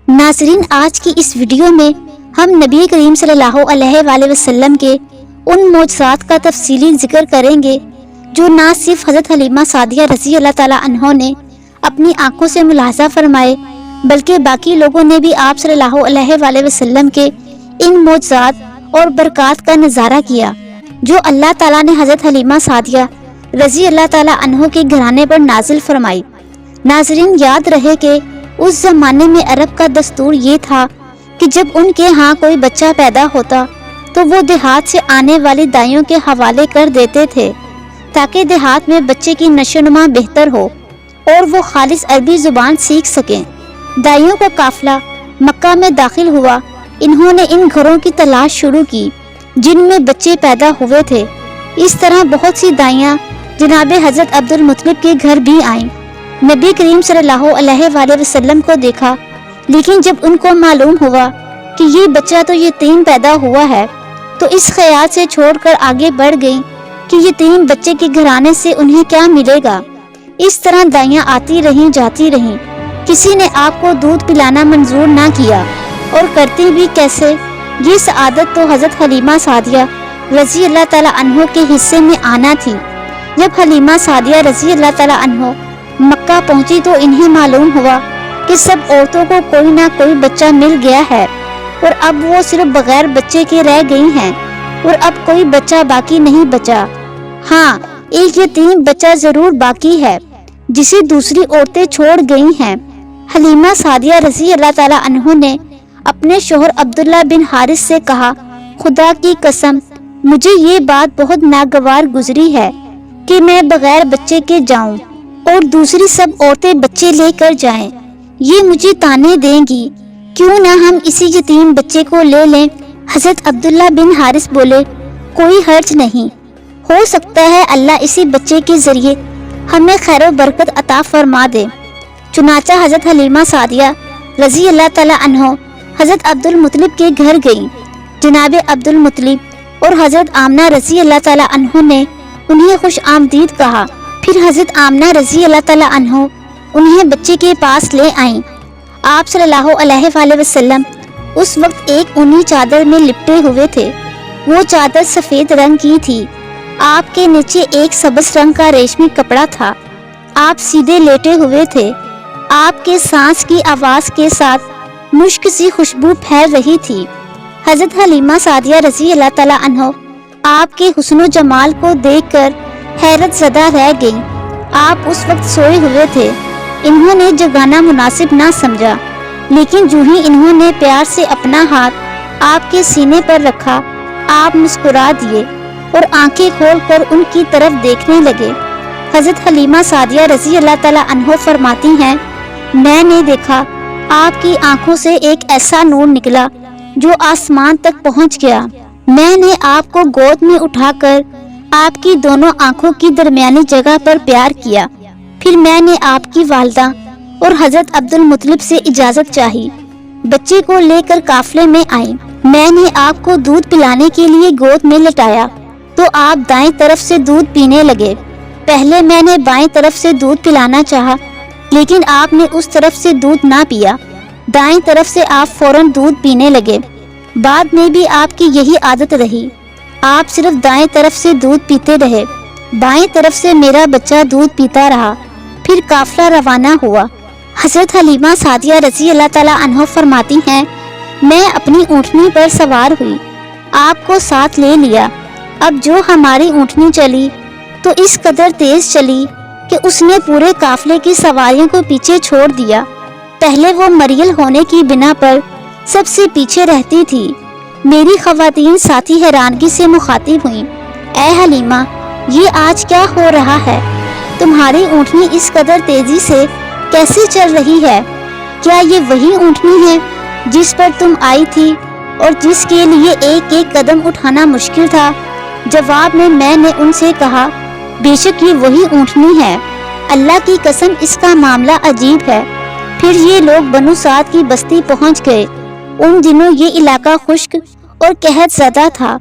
ناظرین، آج کی اس ویڈیو میں ہم نبی کریم صلی اللہ علیہ وآلہ وسلم کے ان معجزات کا تفصیلی ذکر کریں گے جو نہ صرف حضرت حلیمہ سعدیہ رضی اللہ تعالی عنہ نے اپنی آنکھوں سے ملاحظہ فرمائے بلکہ باقی لوگوں نے بھی آپ صلی اللہ علیہ وآلہ وسلم کے ان معجزات اور برکات کا نظارہ کیا جو اللہ تعالیٰ نے حضرت حلیمہ سعدیہ رضی اللہ تعالی عنہ کے گھرانے پر نازل فرمائی۔ ناظرین، یاد رہے کہ اس زمانے میں عرب کا دستور یہ تھا کہ جب ان کے ہاں کوئی بچہ پیدا ہوتا تو وہ دیہات سے آنے والی دائیوں کے حوالے کر دیتے تھے تاکہ دیہات میں بچے کی نشو و نما بہتر ہو اور وہ خالص عربی زبان سیکھ سکیں۔ دائیوں کا قافلہ مکہ میں داخل ہوا۔ انہوں نے ان گھروں کی تلاش شروع کی جن میں بچے پیدا ہوئے تھے۔ اس طرح بہت سی دائیاں جناب حضرت عبد المطلب کے گھر بھی آئیں۔ نبی کریم صلی اللہ علیہ وآلہ وسلم کو دیکھا، لیکن جب ان کو معلوم ہوا کہ یہ بچہ تو یتیم پیدا ہوا ہے تو اس خیال سے چھوڑ کر آگے بڑھ گئیں کہ یتیم بچے کے گھرانے سے انہیں کیا ملے گا۔ اس طرح دائیاں آتی رہیں جاتی رہیں، کسی نے آپ کو دودھ پلانا منظور نہ کیا، اور کرتی بھی کیسے؟ یہ سعادت تو حضرت حلیمہ سعدیہ رضی اللہ تعالی عنہ کے حصے میں آنا تھی۔ جب حلیمہ سعدیہ رضی اللہ تعالی عنہ مکہ پہنچی تو انہیں معلوم ہوا کہ سب عورتوں کو کوئی نہ کوئی بچہ مل گیا ہے اور اب وہ صرف بغیر بچے کے رہ گئی ہیں اور اب کوئی بچہ باقی نہیں بچا۔ ہاں، ایک یتیم بچہ ضرور باقی ہے جسے دوسری عورتیں چھوڑ گئی ہیں۔ حلیمہ سعدیہ رضی اللہ تعالی عنہ نے اپنے شوہر عبداللہ بن حارث سے کہا، خدا کی قسم مجھے یہ بات بہت ناگوار گزری ہے کہ میں بغیر بچے کے جاؤں اور دوسری سب عورتیں بچے لے کر جائیں، یہ مجھے تانے دیں گی، کیوں نہ ہم اسی یتیم بچے کو لے لیں۔ حضرت عبداللہ بن حارث بولے، کوئی حرج نہیں، ہو سکتا ہے اللہ اسی بچے کے ذریعے ہمیں خیر و برکت عطا فرما دے۔ چنانچہ حضرت حلیمہ سعدیہ رضی اللہ تعالی عنہ حضرت عبد المطلب کے گھر گئیں۔ جناب عبد المطلب اور حضرت آمنہ رضی اللہ تعالی عنہ نے انہیں خوش آمدید کہا۔ پھر حضرت آمنہ رضی اللہ تعالی عنہ انہیں بچے کے پاس لے آئیں۔ آپ صلی اللہ علیہ وآلہ وسلم اس وقت ایک اونی چادر میں لپٹے ہوئے تھے۔ وہ چادر سفید رنگ کی تھی۔ آپ کے نیچے ایک سبز رنگ کا ریشمی کپڑا تھا۔ آپ سیدھے لیٹے ہوئے تھے۔ آپ کے سانس کی آواز کے ساتھ مشک سی خوشبو پھیل رہی تھی۔ حضرت حلیمہ سعدیہ رضی اللہ تعالی عنہ آپ کے حسن و جمال کو دیکھ کر حیرت زدہ رہ گئیں۔ آپ اس وقت سوئے ہوئے تھے۔ انہوں نے جگانا مناسب نہ سمجھا، لیکن جو ہی انہوں نے پیار سے اپنا ہاتھ آپ کے سینے پر رکھا، آپ مسکرا دیے اور آنکھیں کھول کر ان کی طرف دیکھنے لگے۔ حضرت حلیمہ سعدیہ رضی اللہ تعالی عنہ فرماتی ہیں، میں نے دیکھا آپ کی آنکھوں سے ایک ایسا نور نکلا جو آسمان تک پہنچ گیا۔ میں نے آپ کو گود میں اٹھا کر آپ کی دونوں آنکھوں کی درمیانی جگہ پر پیار کیا۔ پھر میں نے آپ کی والدہ اور حضرت عبد المطلب سے اجازت چاہی، بچے کو لے کر قافلے میں آئیں۔ میں نے آپ کو دودھ پلانے کے لیے گود میں لٹایا تو آپ دائیں طرف سے دودھ پینے لگے۔ پہلے میں نے بائیں طرف سے دودھ پلانا چاہا، لیکن آپ نے اس طرف سے دودھ نہ پیا۔ دائیں طرف سے آپ فوراً دودھ پینے لگے۔ بعد میں بھی آپ کی یہی عادت رہی، آپ صرف دائیں طرف سے دودھ پیتے رہے۔ بائیں طرف سے میرا بچہ دودھ پیتا رہا۔ پھر قافلہ روانہ ہوا۔ حضرت حلیمہ سعدیہ رضی اللہ تعالی عنہ فرماتی ہیں، میں اپنی اونٹنی پر سوار ہوئی، آپ کو ساتھ لے لیا۔ اب جو ہماری اونٹنی چلی تو اس قدر تیز چلی کہ اس نے پورے قافلے کی سواریوں کو پیچھے چھوڑ دیا۔ پہلے وہ مریل ہونے کی بنا پر سب سے پیچھے رہتی تھی۔ میری خواتین ساتھی حیرانگی سے مخاطب ہوئیں، اے حلیمہ، یہ آج کیا ہو رہا ہے؟ تمہاری اونٹنی اس قدر تیزی سے کیسے چل رہی ہے؟ کیا یہ وہی اونٹنی ہے جس پر تم آئی تھی اور جس کے لیے ایک ایک قدم اٹھانا مشکل تھا؟ جواب میں نے ان سے کہا، بے شک یہ وہی اونٹنی ہے، اللہ کی قسم اس کا معاملہ عجیب ہے۔ پھر یہ لوگ بنو سعد کی بستی پہنچ گئے۔ ان دنوں یہ علاقہ خشک اور قحط زدہ تھا۔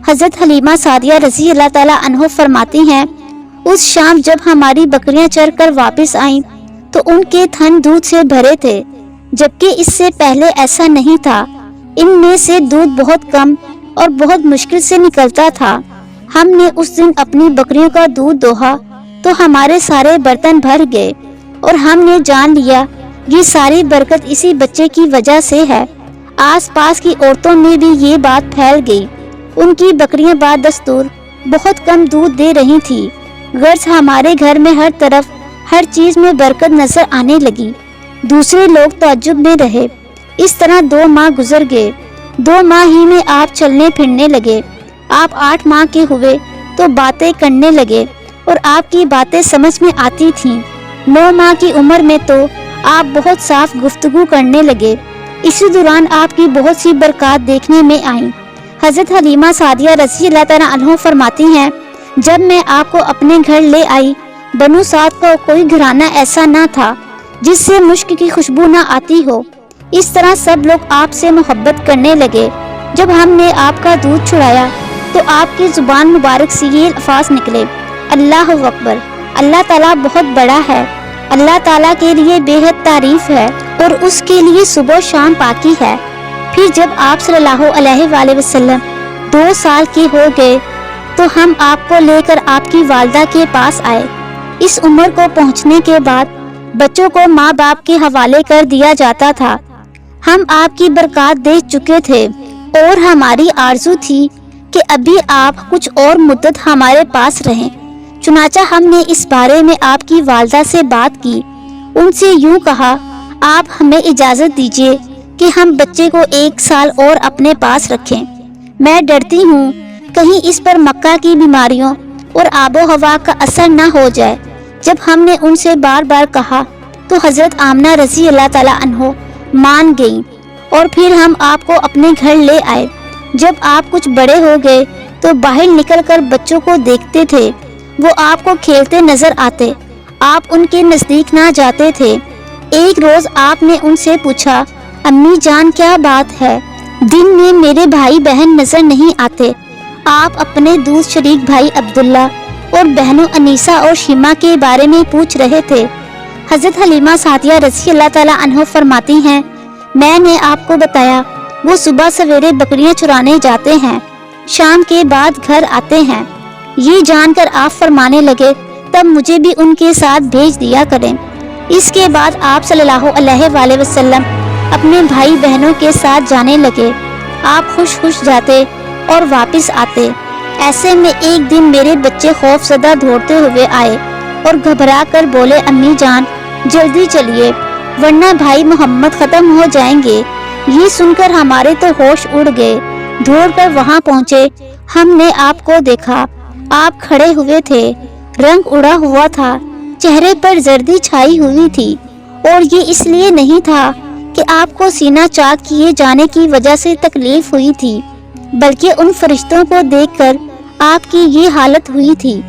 حضرت حلیمہ سعدیہ رضی اللہ تعالی عنہ فرماتی ہیں، اس شام جب ہماری بکریاں چر کر واپس آئیں تو ان کے تھن دودھ سے بھرے تھے۔ جبکہ اس سے پہلے ایسا نہیں تھا۔ ان میں سے دودھ بہت کم اور بہت مشکل سے نکلتا تھا۔ ہم نے اس دن اپنی بکریوں کا دودھ دوہا تو ہمارے سارے برتن بھر گئے اور ہم نے جان لیا یہ ساری برکت اسی بچے کی وجہ سے ہے۔ آس پاس کی عورتوں میں بھی یہ بات پھیل گئی۔ ان کی بکریاں بدستور بہت کم دودھ دے رہی تھی، غرض ہمارے گھر میں ہر طرف ہر چیز میں برکت نظر آنے لگی۔ دوسرے لوگ تعجب میں رہے۔ اس طرح 2 ماہ گزر گئے۔ 2 ماہ ہی میں آپ چلنے پھرنے لگے۔ آپ 8 ماہ کے ہوئے تو باتیں کرنے لگے اور آپ کی باتیں سمجھ میں آتی تھیں۔ 9 ماہ کی عمر میں تو آپ بہت صاف گفتگو کرنے لگے۔ اسی دوران آپ کی بہت سی برکات دیکھنے میں آئیں۔ حضرت حلیمہ سعدیہ رضی اللہ تعالیٰ عنہ فرماتی ہیں، جب میں آپ کو اپنے گھر لے آئی، بنو سعد کا کوئی گھرانہ ایسا نہ تھا جس سے مشک کی خوشبو نہ آتی ہو۔ اس طرح سب لوگ آپ سے محبت کرنے لگے۔ جب ہم نے آپ کا دودھ چھڑایا تو آپ کی زبان مبارک سے یہ الفاظ نکلے، اللہ اکبر، اللہ تعالیٰ بہت بڑا ہے، اللہ تعالیٰ کے لیے بے حد تعریف ہے اور اس کے لیے صبح و شام پاکی ہے۔ پھر جب آپ صلی اللہ علیہ وآلہ وسلم 2 سال کے ہو گئے تو ہم آپ کو لے کر آپ کی والدہ کے پاس آئے۔ اس عمر کو پہنچنے کے بعد بچوں کو ماں باپ کے حوالے کر دیا جاتا تھا۔ ہم آپ کی برکات دیکھ چکے تھے اور ہماری آرزو تھی کہ ابھی آپ کچھ اور مدت ہمارے پاس رہیں۔ چنانچہ ہم نے اس بارے میں آپ کی والدہ سے بات کی۔ ان سے یوں کہا، آپ ہمیں اجازت دیجیے کہ ہم بچے کو 1 سال اور اپنے پاس رکھیں۔ میں ڈرتی ہوں کہیں اس پر مکہ کی بیماریوں اور آب و ہوا کا اثر نہ ہو جائے۔ جب ہم نے ان سے بار بار کہا تو حضرت آمنہ رضی اللہ تعالیٰ عنہ مان گئیں اور پھر ہم آپ کو اپنے گھر لے آئے۔ جب آپ کچھ بڑے ہو گئے تو باہر نکل کر بچوں کو دیکھتے تھے، وہ آپ کو کھیلتے نظر آتے، آپ ان کے نزدیک نہ جاتے تھے۔ ایک روز آپ نے ان سے پوچھا، امی جان کیا بات ہے؟ دن میں میرے بھائی بہن نظر نہیں آتے۔ آپ اپنے دودھ شریک بھائی عبداللہ اور بہنوں انیسہ اور شیمہ کے بارے میں پوچھ رہے تھے۔ حضرت حلیمہ سعدیہ رضی اللہ تعالیٰ عنہ فرماتی ہیں، میں نے آپ کو بتایا وہ صبح سویرے بکریاں چرانے جاتے ہیں، شام کے بعد گھر آتے ہیں۔ یہ جان کر آپ فرمانے لگے، تب مجھے بھی ان کے ساتھ بھیج دیا کریں۔ اس کے بعد آپ صلی اللہ علیہ وآلہ وسلم اپنے بھائی بہنوں کے ساتھ جانے لگے۔ آپ خوش خوش جاتے اور واپس آتے۔ ایسے میں ایک دن میرے بچے خوف زدہ دوڑتے ہوئے آئے اور گھبرا کر بولے، امی جان جلدی چلیے ورنہ بھائی محمد ختم ہو جائیں گے۔ یہ سن کر ہمارے تو ہوش اڑ گئے۔ دوڑ کر وہاں پہنچے، ہم نے آپ کو دیکھا، آپ کھڑے ہوئے تھے، رنگ اڑا ہوا تھا، چہرے پر زردی چھائی ہوئی تھی، اور یہ اس لیے نہیں تھا کہ آپ کو سینہ چاک کیے جانے کی وجہ سے تکلیف ہوئی تھی، بلکہ ان فرشتوں کو دیکھ کر آپ کی یہ حالت ہوئی تھی۔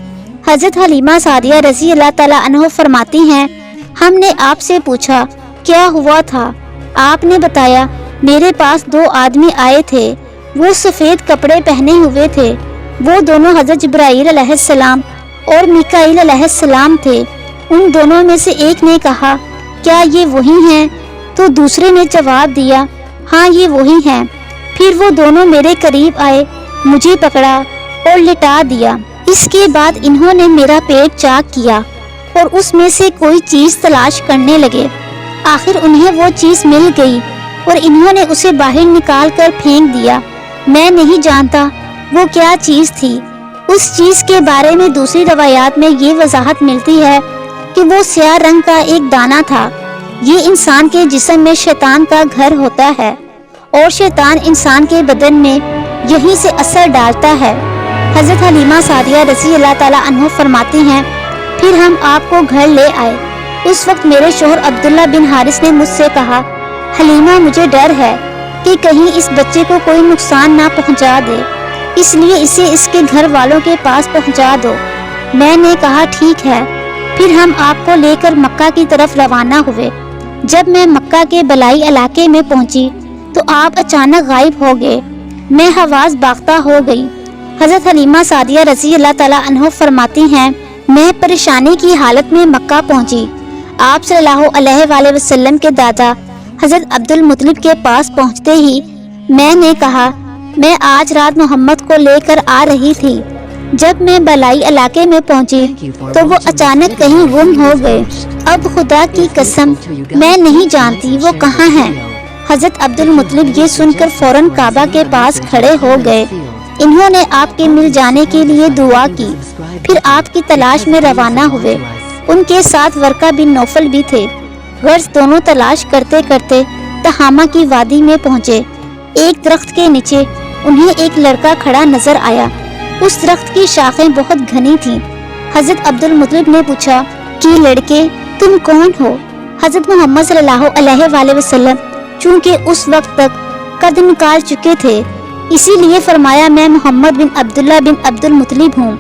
حضرت حلیمہ سعدیہ رضی اللہ تعالیٰ عنہ فرماتی ہیں، ہم نے آپ سے پوچھا کیا ہوا تھا؟ آپ نے بتایا، میرے پاس 2 آدمی آئے تھے، وہ سفید کپڑے پہنے ہوئے تھے، وہ دونوں حضرت جبرائیل علیہ السلام اور میکائیل علیہ السلام تھے۔ ان دونوں میں سے ایک نے کہا، کیا یہ وہی ہیں؟ تو دوسرے نے جواب دیا، ہاں یہ وہی ہیں۔ پھر وہ دونوں میرے قریب آئے، مجھے پکڑا اور لٹا دیا۔ اس کے بعد انہوں نے میرا پیٹ چاک کیا اور اس میں سے کوئی چیز تلاش کرنے لگے۔ آخر انہیں وہ چیز مل گئی اور انہوں نے اسے باہر نکال کر پھینک دیا۔ میں نہیں جانتا وہ کیا چیز تھی۔ اس چیز کے بارے میں دوسری روایات میں یہ وضاحت ملتی ہے کہ وہ سیاہ رنگ کا ایک دانہ تھا۔ یہ انسان کے جسم میں شیطان کا گھر ہوتا ہے اور شیطان انسان کے بدن میں یہیں سے اثر ڈالتا ہے۔ حضرت حلیمہ سعدیہ رضی اللہ تعالیٰ عنہ فرماتی ہیں، پھر ہم آپ کو گھر لے آئے۔ اس وقت میرے شوہر عبداللہ بن حارث نے مجھ سے کہا، حلیمہ مجھے ڈر ہے کہ کہیں اس بچے کو کوئی نقصان نہ پہنچا دے، اس لیے اسے اس کے گھر والوں کے پاس پہنچا دو۔ میں نے کہا ٹھیک ہے۔ پھر ہم آپ کو لے کر مکہ کی طرف روانہ ہوئے۔ جب میں مکہ کے بلائی علاقے میں پہنچی تو آپ اچانک غائب ہو گئے۔ میں حواس باختہ ہو گئی۔ حضرت حلیمہ سعدیہ رضی اللہ تعالیٰ عنہ فرماتی ہیں، میں پریشانی کی حالت میں مکہ پہنچی۔ آپ صلی اللہ علیہ وآلہ وسلم کے دادا حضرت عبد المطلب کے پاس پہنچتے ہی میں نے کہا میں آج رات محمد کو لے کر آ رہی تھی، جب میں بالائی علاقے میں پہنچی تو وہ اچانک کہیں گم ہو گئے، اب خدا کی قسم میں نہیں جانتی وہ کہاں ہیں۔ حضرت عبد المطلب یہ سن کر فوراً کعبہ کے پاس کھڑے ہو گئے، انہوں نے آپ کے مل جانے کے لیے دعا کی، پھر آپ کی تلاش میں روانہ ہوئے۔ ان کے ساتھ ورقہ بن نوفل بھی تھے۔ غرض دونوں تلاش کرتے کرتے تہامہ کی وادی میں پہنچے۔ ایک درخت کے نیچے انہیں ایک لڑکا کھڑا نظر آیا، اس درخت کی شاخیں بہت گھنی تھیں۔ حضرت عبد المطلب نے پوچھا کہ لڑکے تم کون ہو؟ حضرت محمد صلی اللہ علیہ وآلہ وسلم چونکہ اس وقت تک قد نکال چکے تھے، اسی لیے فرمایا میں محمد بن عبداللہ بن عبد المطلب ہوں۔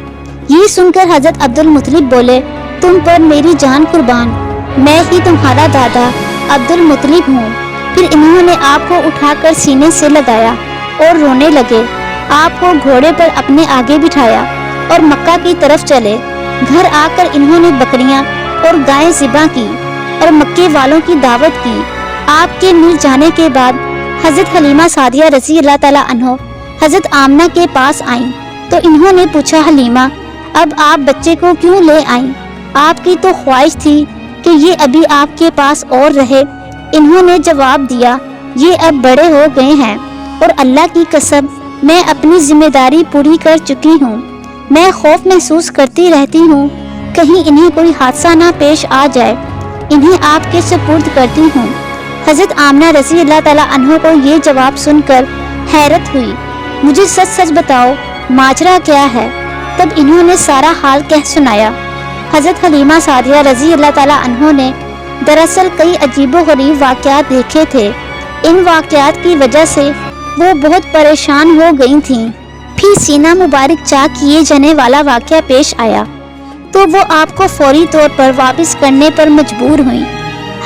یہ سن کر حضرت عبد المطلب بولے تم پر میری جان قربان، میں ہی تمہارا دادا عبد المطلب ہوں۔ پھر انہوں نے آپ کو اٹھا کر سینے سے لگایا اور رونے لگے، آپ کو گھوڑے پر اپنے آگے بٹھایا اور مکہ کی طرف چلے۔ گھر آ کر انہوں نے بکریاں اور گائیں ذبح کی اور مکے والوں کی دعوت کی۔ آپ کے مل جانے کے بعد حضرت حلیمہ سعدیہ رضی اللہ تعالیٰ عنہ حضرت آمنہ کے پاس آئیں تو انہوں نے پوچھا حلیمہ اب آپ بچے کو کیوں لے آئیں؟ آپ کی تو خواہش تھی کہ یہ ابھی آپ کے پاس اور رہے۔ انہوں نے جواب دیا یہ اب بڑے ہو گئے ہیں اور اللہ کی قسم میں اپنی ذمہ داری پوری کر چکی ہوں، میں خوف محسوس کرتی رہتی ہوں کہیں انہیں کوئی حادثہ نہ پیش آ جائے، انہیں آپ کے سپرد کرتی ہوں۔ حضرت آمنہ رضی اللہ تعالیٰ عنہ کو یہ جواب سن کر حیرت ہوئی، مجھے سچ سچ بتاؤ ماجرا کیا ہے؟ تب انہوں نے سارا حال کہہ سنایا۔ حضرت حلیمہ سعدیہ رضی اللہ تعالیٰ عنہ نے دراصل کئی عجیب و غریب واقعات دیکھے تھے، ان واقعات کی وجہ سے وہ بہت پریشان ہو گئی تھیں۔ پھر سینہ مبارک چاک کیے جانے والا واقعہ پیش آیا تو وہ آپ کو فوری طور پر واپس کرنے پر مجبور ہوئیں۔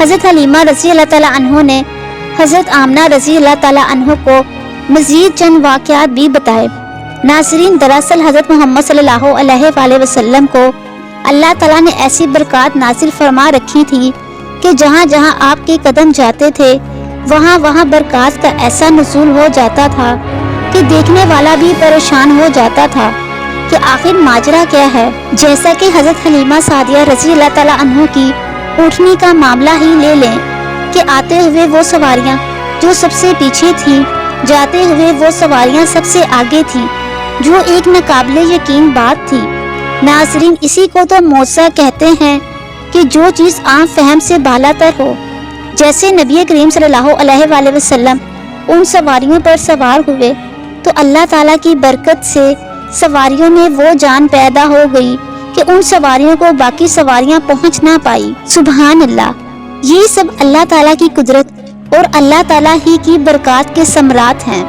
حضرت حلیمہ رضی اللہ تعالیٰ عنہ نے حضرت آمنہ رضی اللہ تعالیٰ عنہ کو مزید چند واقعات بھی بتائے۔ ناظرین، دراصل حضرت محمد صلی اللہ علیہ وآلہ وسلم کو اللہ تعالیٰ نے ایسی برکات نازل فرما رکھی تھی کہ جہاں جہاں آپ کے قدم جاتے تھے وہاں وہاں برکات کا ایسا نزول ہو جاتا تھا کہ دیکھنے والا بھی پریشان ہو جاتا تھا کہ آخر ماجرا کیا ہے۔ جیسا کہ حضرت حلیمہ سعدیہ رضی اللہ تعالیٰ عنہ کی اونٹنی کا معاملہ ہی لے لیں کہ آتے ہوئے وہ سواریاں جو سب سے پیچھے تھیں، جاتے ہوئے وہ سواریاں سب سے آگے تھیں، جو ایک ناقابل یقین بات تھی۔ ناظرین، اسی کو تو معجزہ کہتے ہیں کہ جو چیز عام فہم سے بالا تر ہو۔ جیسے نبی کریم صلی اللہ علیہ وآلہ وسلم ان سواریوں پر سوار ہوئے تو اللہ تعالیٰ کی برکت سے سواریوں میں وہ جان پیدا ہو گئی کہ ان سواریوں کو باقی سواریاں پہنچ نہ پائی۔ سبحان اللہ، یہ سب اللہ تعالیٰ کی قدرت اور اللہ تعالیٰ ہی کی برکات کے ثمرات ہیں۔